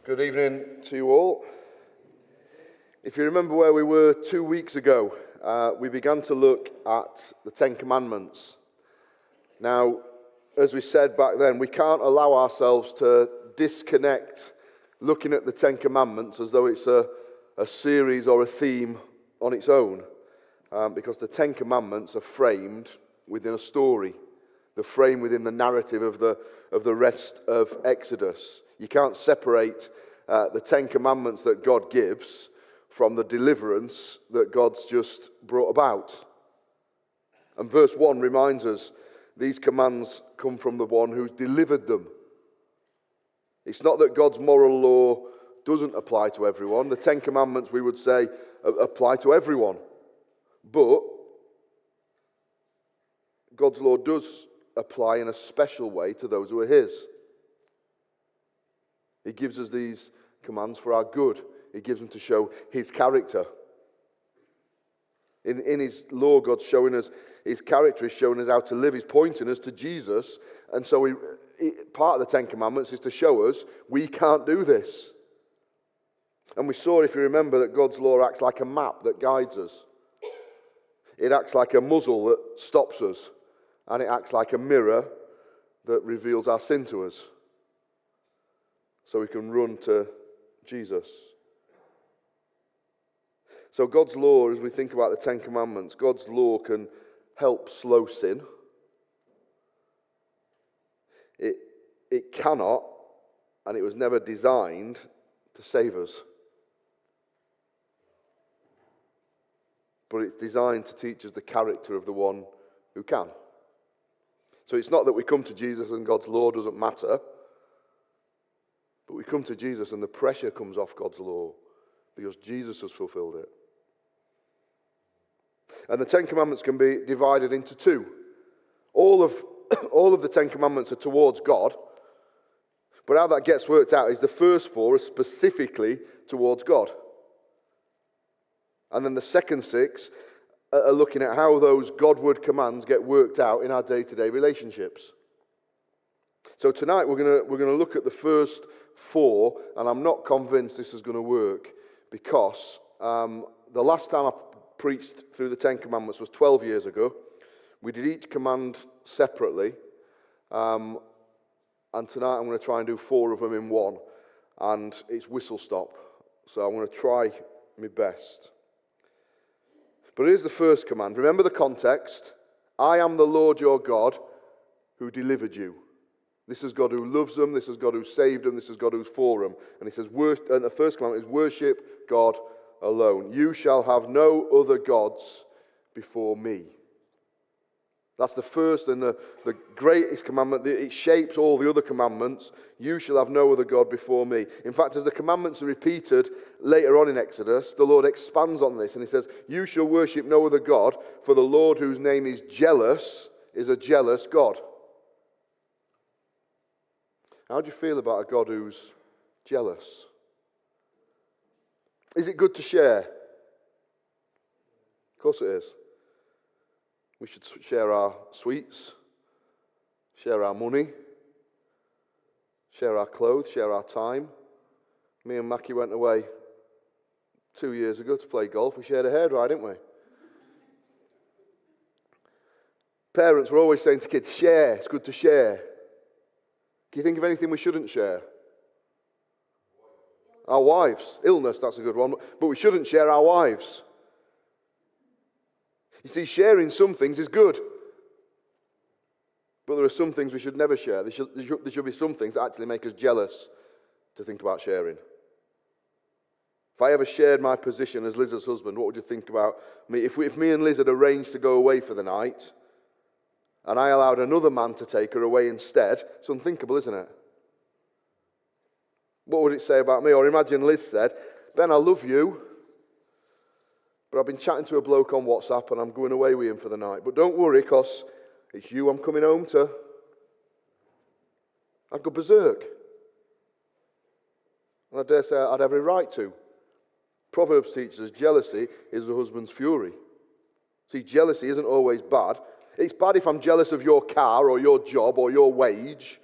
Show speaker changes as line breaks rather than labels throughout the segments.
Good evening to you all. If you remember where we were 2 weeks ago, we began to look at the Ten Commandments. Now, as we said back then, we can't allow ourselves to disconnect looking at the Ten Commandments as though it's a series or a theme on its own, because the Ten Commandments are framed within a story. They're framed within the narrative of the rest of Exodus. You can't separate the Ten Commandments that God gives from the deliverance that God's just brought about. And verse 1 reminds us these commands come from the one who's delivered them. It's not that God's moral law doesn't apply to everyone. The Ten Commandments, we would say, apply to everyone. But God's law does apply in a special way to those who are His. He gives us these commands for our good. He gives them to show His character. In His law, God's showing us His character. He's showing us how to live. He's pointing us to Jesus. And so part of the Ten Commandments is to show us we can't do this. And we saw, if you remember, that God's law acts like a map that guides us. It acts like a muzzle that stops us. And it acts like a mirror that reveals our sin to us. So we can run to Jesus. So God's law, as we think about the Ten Commandments, God's law can help slow sin. It cannot, and it was never designed to save us. But it's designed to teach us the character of the one who can. So it's not that we come to Jesus and God's law doesn't matter. But we come to Jesus and the pressure comes off God's law because Jesus has fulfilled it. And the Ten Commandments can be divided into two. All of the Ten Commandments are towards God. But how that gets worked out is the first four are specifically towards God. And then the second six are looking at how those Godward commands get worked out in our day-to-day relationships. So tonight we're going to look at the first four, and I'm not convinced this is going to work because the last time I preached through the Ten Commandments was 12 years ago. We did each command separately, and tonight I'm going to try and do four of them in one, and it's whistle stop. So I'm going to try my best. But here's the first command. Remember the context. I am the Lord your God who delivered you. This is God who loves them. This is God who saved them. This is God who's for them. And he says, and the first commandment is worship God alone. You shall have no other gods before me. That's the first and the greatest commandment. It shapes all the other commandments. You shall have no other God before me. In fact, as the commandments are repeated later on in Exodus, the Lord expands on this and he says, you shall worship no other God, for the Lord whose name is jealous is a jealous God. How do you feel about a God who's jealous? Is it good to share? Of course it is. We should share our sweets, share our money, share our clothes, share our time. Me and Mackie went away 2 years ago to play golf. We shared a hairdryer, didn't we? Parents were always saying to kids, share, it's good to share. Can you think of anything we shouldn't share? Our wives. Illness, that's a good one. But we shouldn't share our wives. You see, sharing some things is good. But there are some things we should never share. There should be some things that actually make us jealous to think about sharing. If I ever shared my position as Liz's husband, what would you think about me? If me and Liz had arranged to go away for the night, and I allowed another man to take her away instead, it's unthinkable, isn't it? What would it say about me? Or imagine Liz said, Ben, I love you, but I've been chatting to a bloke on WhatsApp and I'm going away with him for the night. But don't worry, because it's you I'm coming home to. I'd go berserk. And I dare say I'd have every right to. Proverbs teaches us jealousy is the husband's fury. See, jealousy isn't always bad. It's bad if I'm jealous of your car or your job or your wage.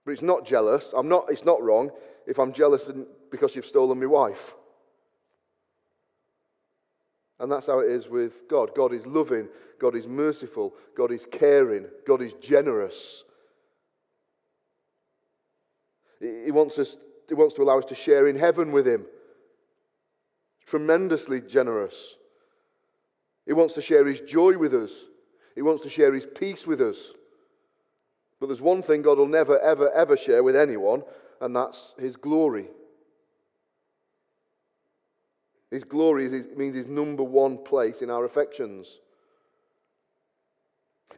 But it's not jealous. It's not wrong if I'm jealous because you've stolen my wife. And that's how it is with God. God is loving, God is merciful, God is caring, God is generous. He wants to allow us to share in heaven with him. Tremendously generous. He wants to share his joy with us. He wants to share his peace with us. But there's one thing God will never, ever, ever share with anyone, and that's his glory. His glory means his number one place in our affections.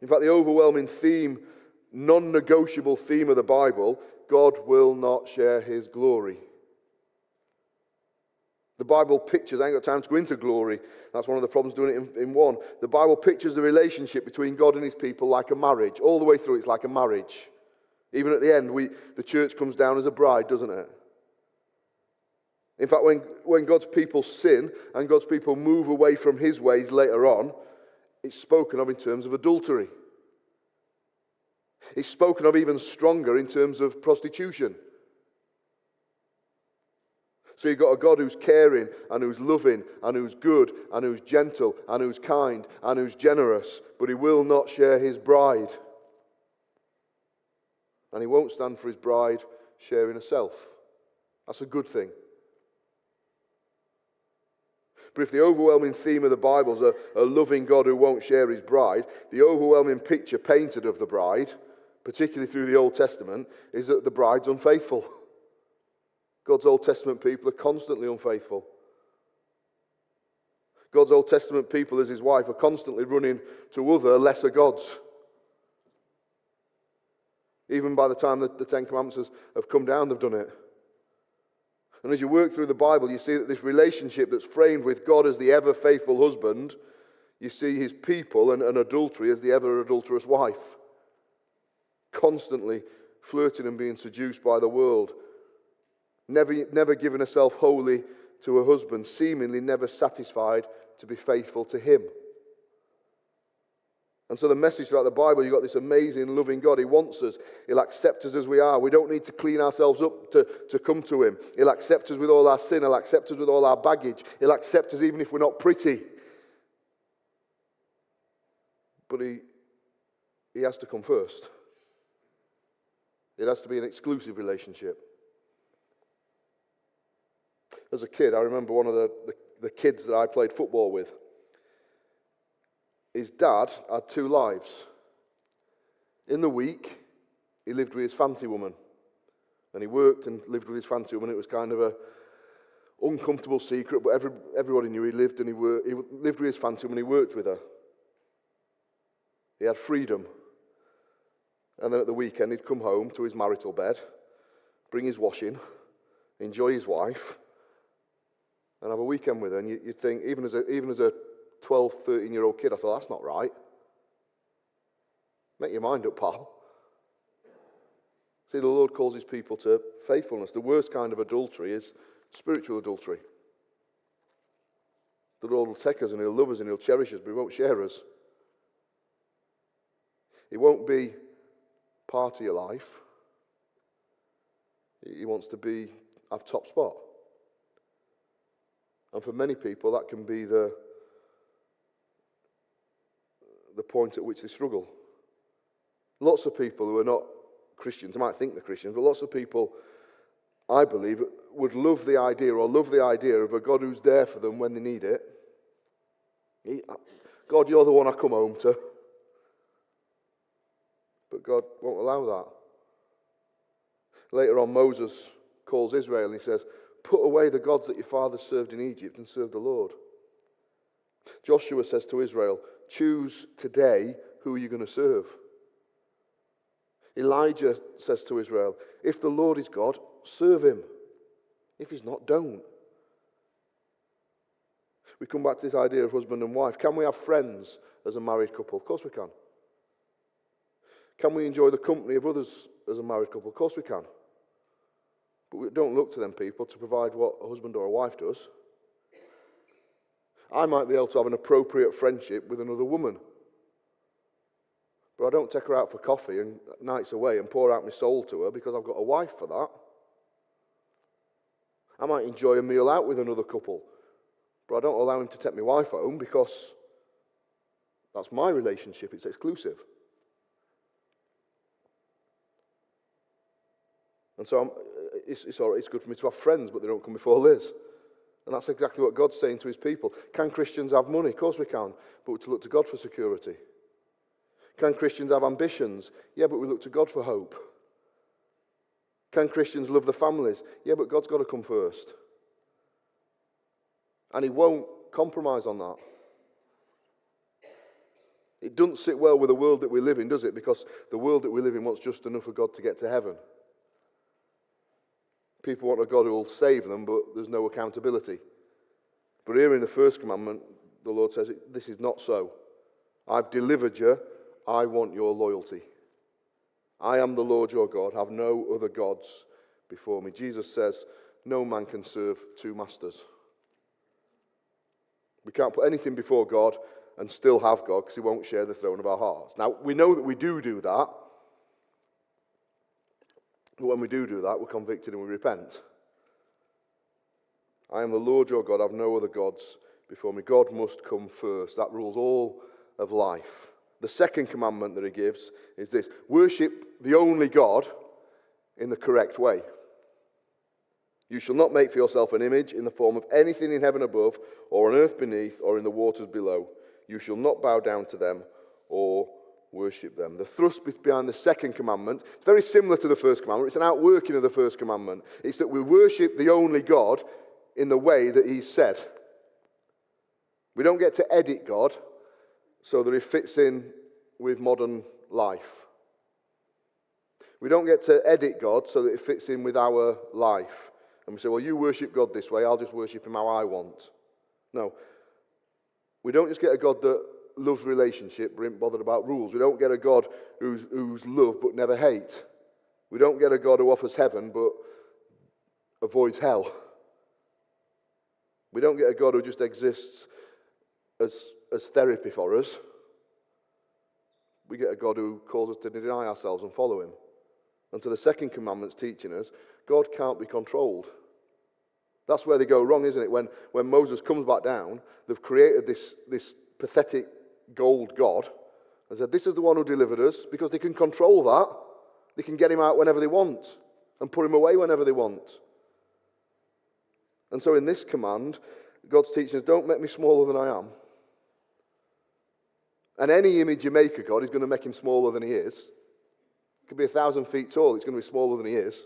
In fact, the overwhelming theme, non-negotiable theme of the Bible, God will not share his glory. The Bible pictures, I ain't got time to go into glory, that's one of the problems doing it in one. The Bible pictures the relationship between God and his people like a marriage. All the way through it's like a marriage. Even at the end, the church comes down as a bride, doesn't it? In fact, when God's people sin and God's people move away from his ways later on, it's spoken of in terms of adultery. It's spoken of even stronger in terms of prostitution. So you've got a God who's caring and who's loving and who's good and who's gentle and who's kind and who's generous, but he will not share his bride. And he won't stand for his bride sharing herself. That's a good thing. But if the overwhelming theme of the Bible is a loving God who won't share his bride, the overwhelming picture painted of the bride, particularly through the Old Testament, is that the bride's unfaithful. God's Old Testament people are constantly unfaithful. God's Old Testament people, as his wife, are constantly running to other lesser gods. Even by the time that the Ten Commandments have come down, they've done it. And as you work through the Bible, you see that this relationship that's framed with God as the ever-faithful husband, you see his people and adultery as the ever-adulterous wife. Constantly flirting and being seduced by the world. Never giving herself wholly to her husband, seemingly never satisfied to be faithful to him. And so the message throughout the Bible, you've got this amazing, loving God. He wants us. He'll accept us as we are. We don't need to clean ourselves up to come to him. He'll accept us with all our sin. He'll accept us with all our baggage. He'll accept us even if we're not pretty. But he has to come first. It has to be an exclusive relationship. As a kid, I remember one of the kids that I played football with. His dad had two lives. In the week, he lived with his fancy woman. And he worked and lived with his fancy woman. It was kind of an uncomfortable secret, but everybody knew he lived and he lived with his fancy woman. He worked with her. He had freedom. And then at the weekend, he'd come home to his marital bed, bring his washing, enjoy his wife, and have a weekend with her. And you'd think, even as a 12, 13-year-old kid, I thought, that's not right. Make your mind up, pal. See, the Lord calls his people to faithfulness. The worst kind of adultery is spiritual adultery. The Lord will take us and he'll love us and he'll cherish us, but he won't share us. He won't be part of your life. He wants to have top spot. And for many people, that can be the point at which they struggle. Lots of people who are not Christians, they might think they're Christians, but lots of people, I believe, would love the idea of a God who's there for them when they need it. God, you're the one I come home to. But God won't allow that. Later on, Moses calls Israel and he says, put away the gods that your fathers served in Egypt and serve the Lord. Joshua says to Israel, choose today who you're going to serve. Elijah says to Israel, if the Lord is God, serve him. If he's not, don't. We come back to this idea of husband and wife. Can we have friends as a married couple? Of course we can. Can we enjoy the company of others as a married couple? Of course we can. But we don't look to them people to provide what a husband or a wife does. I might be able to have an appropriate friendship with another woman. But I don't take her out for coffee and nights away and pour out my soul to her because I've got a wife for that. I might enjoy a meal out with another couple, but I don't allow him to take my wife home because that's my relationship. It's exclusive. And so it's all right, it's good for me to have friends, but they don't come before Liz. And that's exactly what God's saying to his people. Can Christians have money? Of course we can, but we're to look to God for security. Can Christians have ambitions? Yeah, but we look to God for hope. Can Christians love the families? Yeah, but God's got to come first. And he won't compromise on that. It doesn't sit well with the world that we live in, does it? Because the world that we live in wants just enough for God to get to heaven. People want a God who will save them, but there's no accountability. But here in the first commandment, the Lord says, this is not so. I've delivered you. I want your loyalty. I am the Lord your God. Have no other gods before me. Jesus says, no man can serve two masters. We can't put anything before God and still have God because he won't share the throne of our hearts. Now, we know that we do that. But when we do that, we're convicted and we repent. I am the Lord your God. I have no other gods before me. God must come first. That rules all of life. The second commandment that he gives is this: worship the only God in the correct way. You shall not make for yourself an image in the form of anything in heaven above, or on earth beneath, or in the waters below. You shall not bow down to them or worship them. The thrust behind the second commandment is very similar to the first commandment. It's an outworking of the first commandment. It's that we worship the only God in the way that he's said. We don't get to edit God so that he fits in with modern life. We don't get to edit God so that it fits in with our life. And we say, well, you worship God this way, I'll just worship him how I want. No. We don't just get a God that loves relationship but ain't bothered about rules. We don't get a God who's love but never hate. We don't get a God who offers heaven but avoids hell. We don't get a God who just exists as therapy for us. We get a God who calls us to deny ourselves and follow him. And so the second commandment's teaching us, God can't be controlled. That's where they go wrong, isn't it? When Moses comes back down, they've created this pathetic gold God and said, this is the one who delivered us, because they can control that. They can get him out whenever they want and put him away whenever they want. And so in this command, God's teaching us, don't make me smaller than I am. And any image you make of God is going to make him smaller than he is. It could be 1,000 feet tall, it's going to be smaller than he is.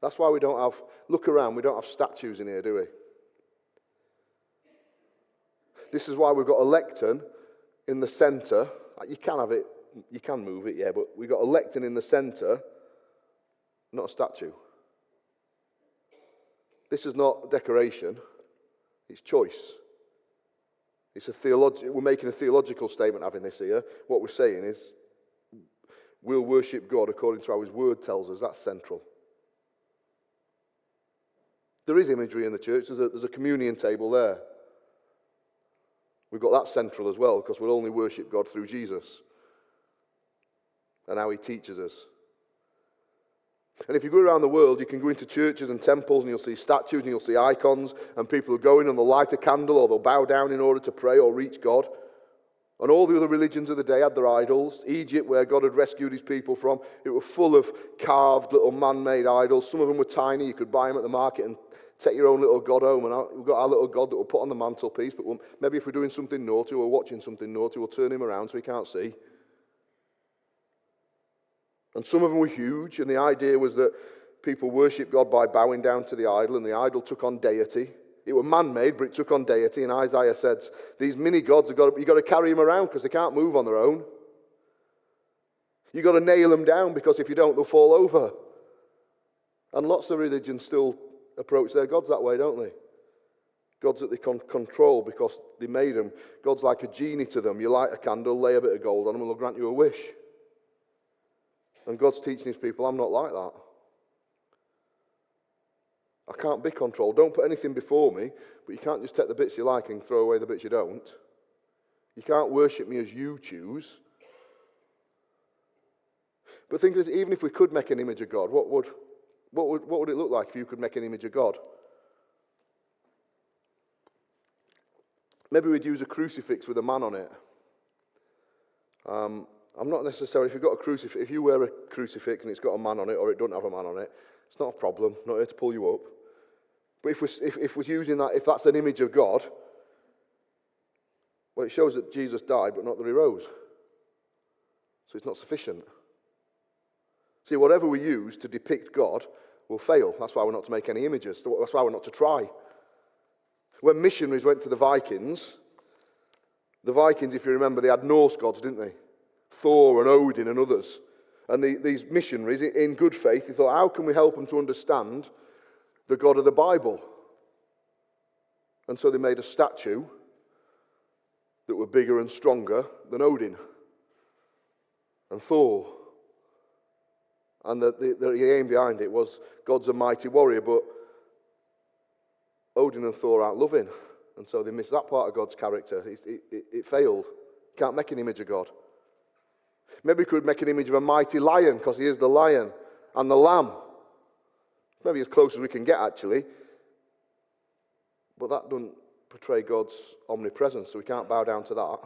That's why we don't have, look around, we don't have statues in here, do we? This is why we've got a lectern in the centre. You can have it, you can move it, yeah, but we've got a lectern in the centre, not a statue. This is not decoration, it's choice. It's we're making a theological statement having this here. What we're saying is, we'll worship God according to how his word tells us. That's central. There is imagery in the church. There's a communion table there. We've got that central as well, because we'll only worship God through Jesus and how he teaches us. And if you go around the world, you can go into churches and temples and you'll see statues and you'll see icons, and people who go in and they'll light a candle or they'll bow down in order to pray or reach God. And all the other religions of the day had their idols. Egypt, where God had rescued his people from, it was full of carved little man-made idols. Some of them were tiny. You could buy them at the market and take your own little God home. And we've got our little God that we'll put on the mantelpiece, but maybe if we're doing something naughty or watching something naughty, we'll turn him around so he can't see. And some of them were huge, and the idea was that people worshipped God by bowing down to the idol, and the idol took on deity. It was man-made, but it took on deity, and Isaiah said, these mini-gods, you've got to carry them around because they can't move on their own. You've got to nail them down, because if you don't, they'll fall over. And lots of religions still approach their gods that way, don't they? Gods that they can control because they made them. God's like a genie to them. You light a candle, lay a bit of gold on them, and they'll grant you a wish. And God's teaching his people, I'm not like that. I can't be controlled. Don't put anything before me, but you can't just take the bits you like and throw away the bits you don't. You can't worship me as you choose. But think of this, even if we could make an image of God, what would What would it look like if you could make an image of God? Maybe we'd use a crucifix with a man on it. I'm not necessarily, if you've got a crucifix, if you wear a crucifix and it's got a man on it or it doesn't have a man on it, it's not a problem. I'm not here to pull you up. But if we're using that, if that's an image of God, well, it shows that Jesus died, but not that he rose. So it's not sufficient. See, whatever we use to depict God will fail. That's why we're not to make any images. That's why we're not to try. When missionaries went to the Vikings, if you remember, they had Norse gods, didn't they? Thor and Odin and others. And these missionaries, in good faith, they thought, how can we help them to understand the God of the Bible? And so they made a statue that were bigger and stronger than Odin and Thor. And the aim behind it was God's a mighty warrior, but Odin and Thor aren't loving. And so they missed that part of God's character. It failed. Can't make an image of God. Maybe we could make an image of a mighty lion, because he is the lion, and the lamb. Maybe as close as we can get, actually. But that doesn't portray God's omnipresence, so we can't bow down to that.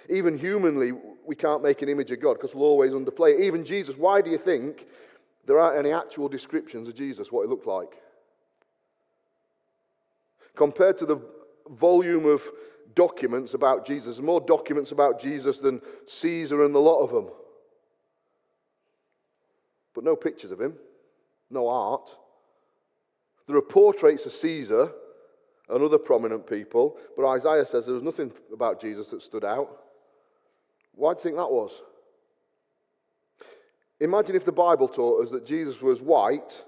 Even humanly, we can't make an image of God, because we'll always underplay it. Even Jesus, why do you think there aren't any actual descriptions of Jesus, what he looked like? Compared to the volume of documents about Jesus, there's more documents about Jesus than Caesar and the lot of them. But no pictures of him, no art. There are portraits of Caesar and other prominent people, but Isaiah says there was nothing about Jesus that stood out. Why do you think that was? Imagine if the Bible taught us that Jesus was white,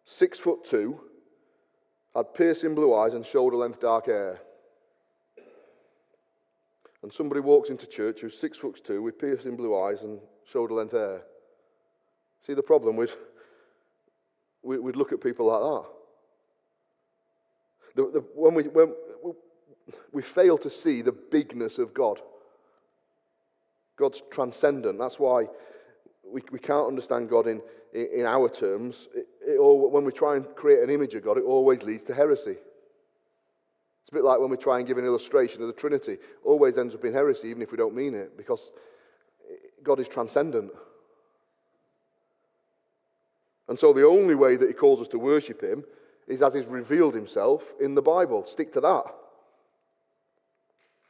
6'2", had piercing blue eyes and shoulder-length dark hair. And somebody walks into church who's 6'2", with piercing blue eyes and shoulder-length hair. See the problem? We'd look at people like that. When we fail to see the bigness of God. God's transcendent. That's why we can't understand God in our terms. When we try and create an image of God, it always leads to heresy. It's a bit like when we try and give an illustration of the Trinity. It always ends up in heresy, even if we don't mean it, because God is transcendent. And so the only way that he calls us to worship him is as he's revealed himself in the Bible. Stick to that.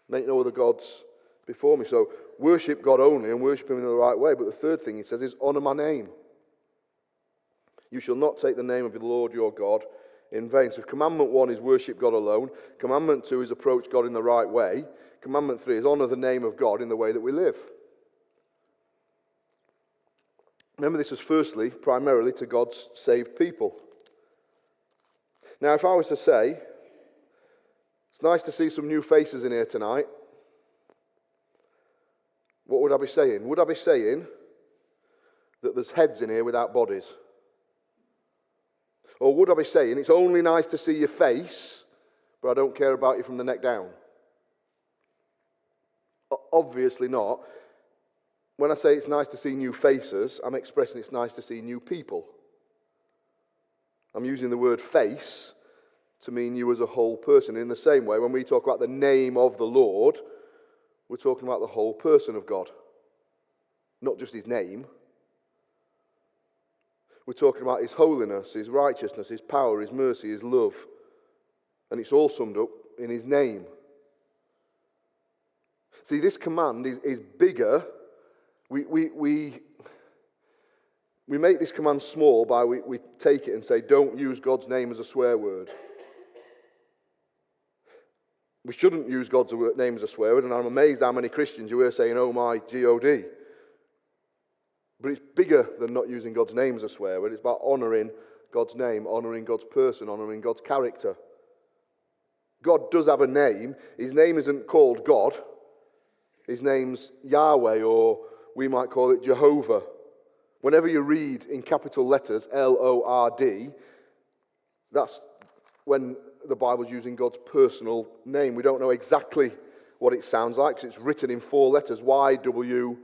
Make no other gods before me. So worship God only and worship him in the right way. But the third thing he says is honor my name. You shall not take the name of the Lord your God in vain. So commandment 1 is worship God alone. Commandment 2 is approach God in the right way. Commandment 3 is honor the name of God in the way that we live. Remember, this is firstly, primarily to God's saved people. Now, if I was to say, it's nice to see some new faces in here tonight, what would I be saying? Would I be saying that there's heads in here without bodies? Or would I be saying it's only nice to see your face, but I don't care about you from the neck down? Obviously not. When I say it's nice to see new faces, I'm expressing it's nice to see new people. I'm using the word face to mean you as a whole person. In the same way, when we talk about the name of the Lord, we're talking about the whole person of God, not just his name. We're talking about his holiness, his righteousness, his power, his mercy, his love. And it's all summed up in his name. See, this command is bigger. We make this command small by we take it and say, don't use God's name as a swear word. We shouldn't use God's name as a swear word, and I'm amazed how many Christians you hear saying, oh my God. But it's bigger than not using God's name as a swear word. It's about honouring God's name, honouring God's person, honouring God's character. God does have a name. His name isn't called God. His name's Yahweh, or we might call it Jehovah. Whenever you read in capital letters, Lord, that's when the Bible's using God's personal name. We don't know exactly what it sounds like because it's written in 4 letters, YWH.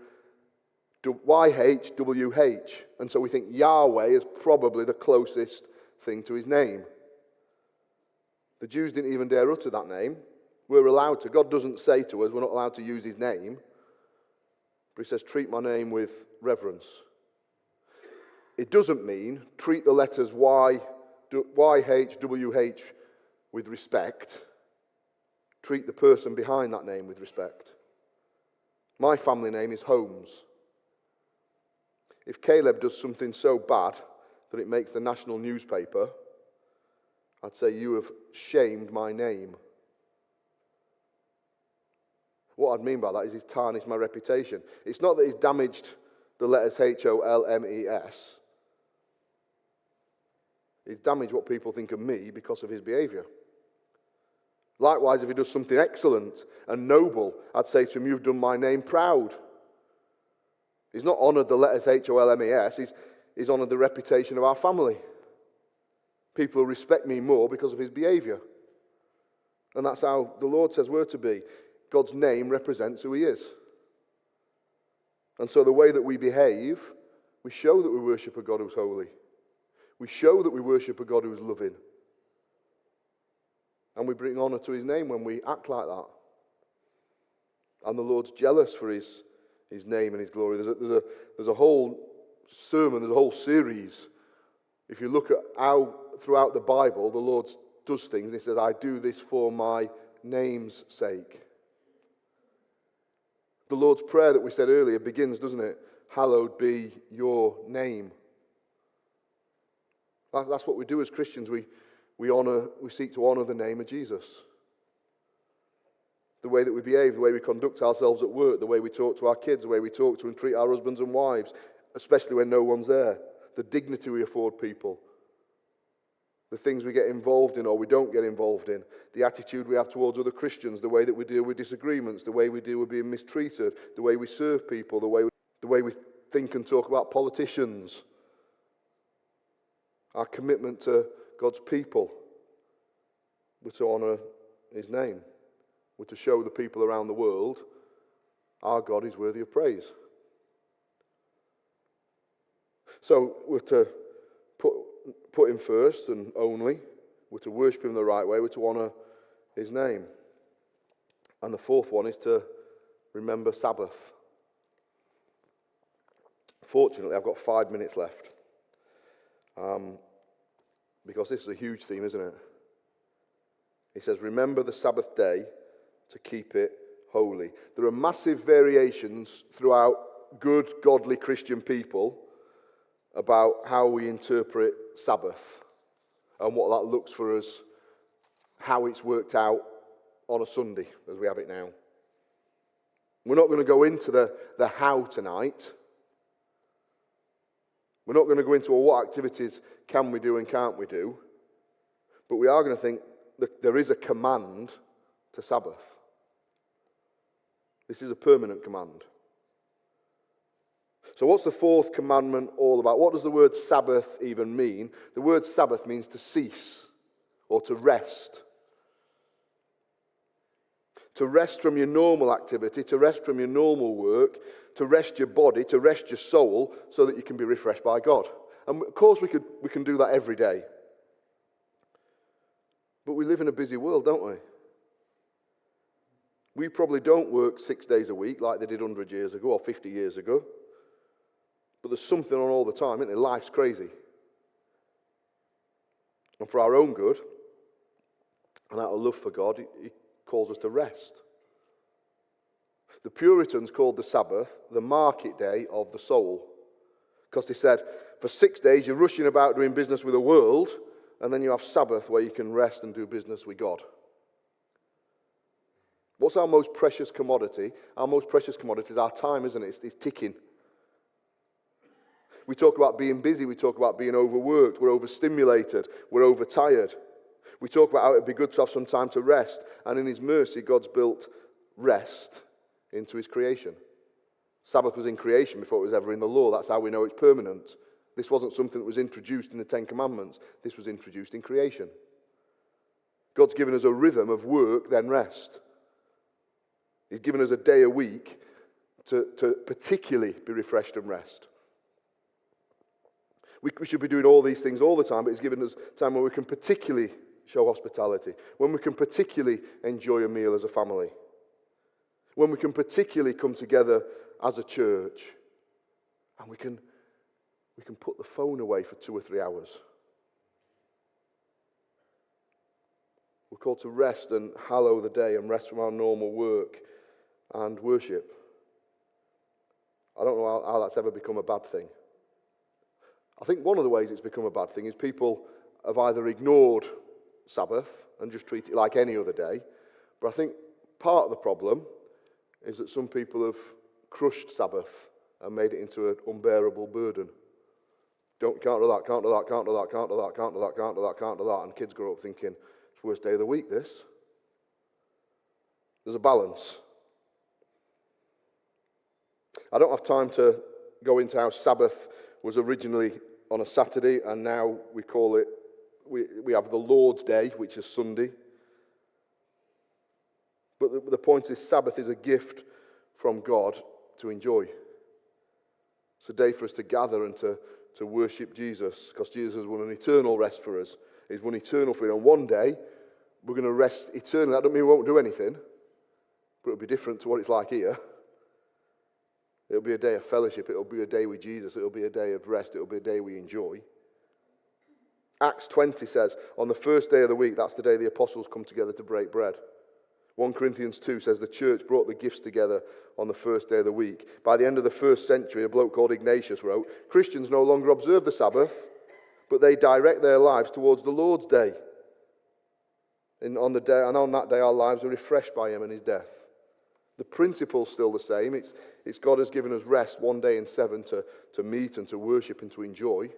YHWH. And so we think Yahweh is probably the closest thing to his name. The Jews didn't even dare utter that name. We're allowed to. God doesn't say to us we're not allowed to use his name. But he says, treat my name with reverence. It doesn't mean treat the letters YHWH with respect. Treat the person behind that name with respect. My family name is Holmes. If Caleb does something so bad that it makes the national newspaper, I'd say you have shamed my name. What I'd mean by that is he's tarnished my reputation. It's not that he's damaged the letters Holmes. He's damaged what people think of me because of his behavior. Likewise, if he does something excellent and noble, I'd say to him, you've done my name proud. He's not honoured the letters Holmes, he's honoured the reputation of our family. People will respect me more because of his behavior. And that's how the Lord says we're to be. God's name represents who he is. And so the way that we behave, we show that we worship a God who's holy. We show that we worship a God who's loving. And we bring honour to his name when we act like that. And the Lord's jealous for his name and his glory. There's a whole sermon, there's a whole series. If you look at how throughout the Bible the Lord does things, and he says, I do this for my name's sake. The Lord's Prayer that we said earlier begins, doesn't it? Hallowed be your name. That's what we do as Christians. We seek to honour the name of Jesus. The way that we behave, the way we conduct ourselves at work, the way we talk to our kids, the way we talk to and treat our husbands and wives, especially when no one's there. The dignity we afford people. The things we get involved in or we don't get involved in. The attitude we have towards other Christians, the way that we deal with disagreements, the way we deal with being mistreated, the way we serve people, the way we think and talk about politicians. Our commitment to God's people. We're to honour his name. We're to show the people around the world our God is worthy of praise. So we're to put him first and only. We're to worship him the right way. We're to honour his name. And the fourth one is to remember Sabbath. Fortunately, I've got 5 minutes left. Because this is a huge theme, isn't it? He says, remember the Sabbath day to keep it holy. There are massive variations throughout good, godly Christian people about how we interpret Sabbath and what that looks for us, how it's worked out on a Sunday as we have it now. We're not going to go into the how tonight. We're not going to go into what activities can we do and can't we do, but we are going to think that there is a command to Sabbath. This is a permanent command. So what's the fourth commandment all about? What does the word Sabbath even mean? The word Sabbath means to cease or to rest. To rest from your normal activity, to rest from your normal work, to rest your body, to rest your soul, so that you can be refreshed by God. And of course we can do that every day. But we live in a busy world, don't we? We probably don't work 6 days a week like they did 100 years ago or 50 years ago. But there's something on all the time, isn't there? Life's crazy. And for our own good, and out of love for God, he calls us to rest. The Puritans called the Sabbath the market day of the soul. Because they said, for 6 days you're rushing about doing business with the world, and then you have Sabbath where you can rest and do business with God. What's our most precious commodity? Our most precious commodity is our time, isn't it? It's ticking. We talk about being busy, we talk about being overworked, we're overstimulated, we're overtired. We talk about how it'd be good to have some time to rest, and in his mercy, God's built rest into his creation. Sabbath was in creation before it was ever in the law. That's how we know it's permanent. This wasn't something that was introduced in the Ten Commandments. This was introduced in creation. God's given us a rhythm of work, then rest. He's given us a day a week to particularly be refreshed and rest. We should be doing all these things all the time, but he's given us time when we can particularly show hospitality, when we can particularly enjoy a meal as a family, when we can particularly come together as a church, and we can put the phone away for 2 or 3 hours. We're called to rest and hallow the day and rest from our normal work and worship. I don't know how that's ever become a bad thing. I think one of the ways it's become a bad thing is people have either ignored Sabbath and just treat it like any other day, but I think part of the problem is that some people have crushed Sabbath and made it into an unbearable burden. Can't do that, can't do that, can't do that, can't do that, can't do that, can't do that, can't do that, and kids grow up thinking, it's the worst day of the week, this. There's a balance. I don't have time to go into how Sabbath was originally on a Saturday, and now we call it, we have the Lord's Day, which is Sunday. But the point is, Sabbath is a gift from God to enjoy. It's a day for us to gather and to worship Jesus, because Jesus has won an eternal rest for us. He's won eternal freedom. And one day, we're going to rest eternally. That doesn't mean we won't do anything, but it'll be different to what it's like here. It'll be a day of fellowship. It'll be a day with Jesus. It'll be a day of rest. It'll be a day we enjoy. Acts 20 says, on the first day of the week, that's the day the apostles come together to break bread. 1 Corinthians 2 says the church brought the gifts together on the first day of the week. By the end of the first century, a bloke called Ignatius wrote, Christians no longer observe the Sabbath, but they direct their lives towards the Lord's Day. And on that day, our lives are refreshed by him and his death. The principle's still the same. It's God has given us rest one day in 7 to meet and to worship and to enjoy.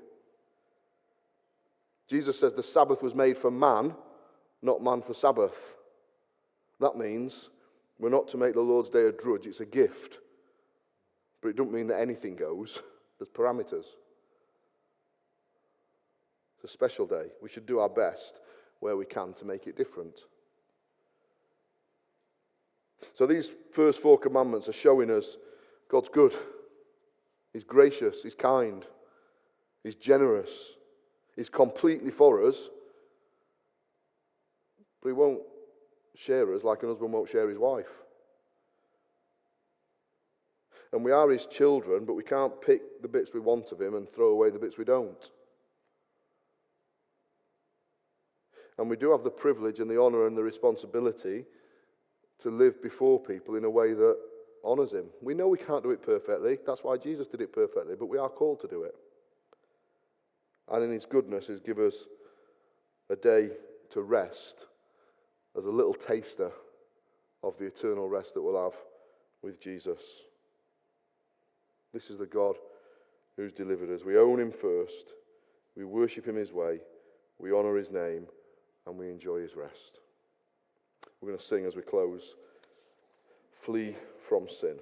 Jesus says the Sabbath was made for man, not man for Sabbath. That means we're not to make the Lord's Day a drudge, it's a gift. But it doesn't mean that anything goes. There's parameters. It's a special day. We should do our best where we can to make it different. So these first 4 commandments are showing us God's good. He's gracious, He's kind, He's generous, He's completely for us, but He won't share us like an husband won't share his wife. And we are His children, but we can't pick the bits we want of Him and throw away the bits we don't. And we do have the privilege and the honour and the responsibility to live before people in a way that honours Him. We know we can't do it perfectly. That's why Jesus did it perfectly, but we are called to do it. And in His goodness, He's given us a day to rest as a little taster of the eternal rest that we'll have with Jesus. This is the God who's delivered us. We own Him first, we worship Him His way, we honour His name, and we enjoy His rest. We're going to sing as we close, Flee from Sin.